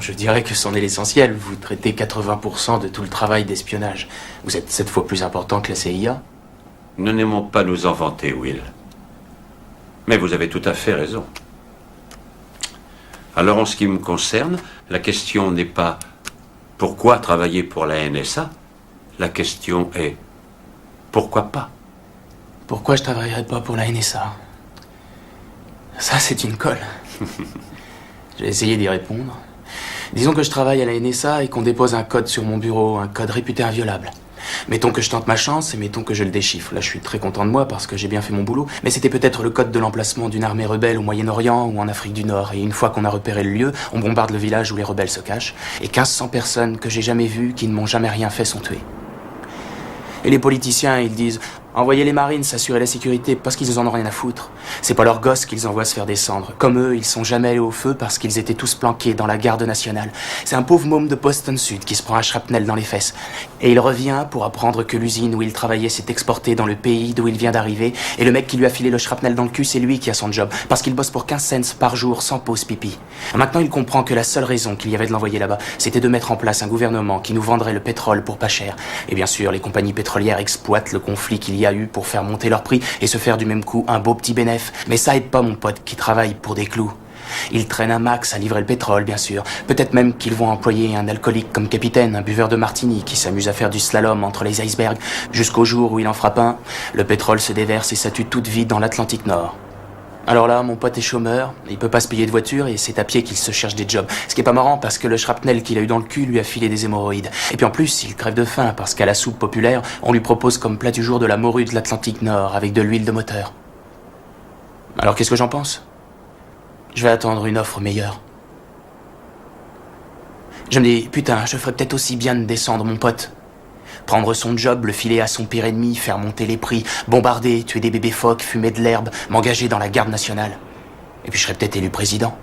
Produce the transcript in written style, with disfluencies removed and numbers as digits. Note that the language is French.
je dirais que c'en est l'essentiel. Vous traitez 80% de tout le travail d'espionnage. Vous êtes 7 fois plus important que la CIA. Nous n'aimons pas nous en vanter, Will. Mais vous avez tout à fait raison. Alors, en ce qui me concerne, la question n'est pas pourquoi travailler pour la NSA. La question est pourquoi pas. Pourquoi je travaillerais pas pour la NSA? Ça, c'est une colle. J'ai essayé d'y répondre. Disons que je travaille à la NSA et qu'on dépose un code sur mon bureau, un code réputé inviolable. Mettons que je tente ma chance et mettons que je le déchiffre. Là, je suis très content de moi parce que j'ai bien fait mon boulot. Mais c'était peut-être le code de l'emplacement d'une armée rebelle au Moyen-Orient ou en Afrique du Nord. Et une fois qu'on a repéré le lieu, on bombarde le village où les rebelles se cachent. Et 1500 personnes que j'ai jamais vues, qui ne m'ont jamais rien fait, sont tuées. Et les politiciens, ils disent « Envoyez les marines s'assurer la sécurité parce qu'ils en ont rien à foutre. C'est pas leurs gosses qu'ils envoient se faire descendre. Comme eux, ils sont jamais allés au feu parce qu'ils étaient tous planqués dans la garde nationale. C'est un pauvre môme de Boston Sud qui se prend un shrapnel dans les fesses. Et il revient pour apprendre que l'usine où il travaillait s'est exportée dans le pays d'où il vient d'arriver. Et le mec qui lui a filé le shrapnel dans le cul, c'est lui qui a son job. Parce qu'il bosse pour 15 cents par jour sans pause pipi. Maintenant, il comprend que la seule raison qu'il y avait de l'envoyer là-bas, c'était de mettre en place un gouvernement qui nous vendrait le pétrole pour pas cher. Et bien sûr, les compagnies pétrolières exploitent le conflit qu'il y a eu pour faire monter leur prix et se faire du même coup un beau petit bénéf. Mais ça aide pas mon pote qui travaille pour des clous. Ils traînent un max à livrer le pétrole, bien sûr. Peut-être même qu'ils vont employer un alcoolique comme capitaine, un buveur de martini qui s'amuse à faire du slalom entre les icebergs, jusqu'au jour où il en frappe un, le pétrole se déverse et ça tue toute vie dans l'Atlantique Nord. Alors là, mon pote est chômeur, il peut pas se payer de voiture et c'est à pied qu'il se cherche des jobs. Ce qui est pas marrant parce que le shrapnel qu'il a eu dans le cul lui a filé des hémorroïdes. Et puis en plus, il crève de faim parce qu'à la soupe populaire, on lui propose comme plat du jour de la morue de l'Atlantique Nord avec de l'huile de moteur. Alors qu'est-ce que j'en pense? Je vais attendre une offre meilleure. Je me dis, putain, je ferais peut-être aussi bien de descendre mon pote. Prendre son job, le filer à son pire ennemi, faire monter les prix, bombarder, tuer des bébés phoques, fumer de l'herbe, m'engager dans la garde nationale. Et puis je serais peut-être élu président.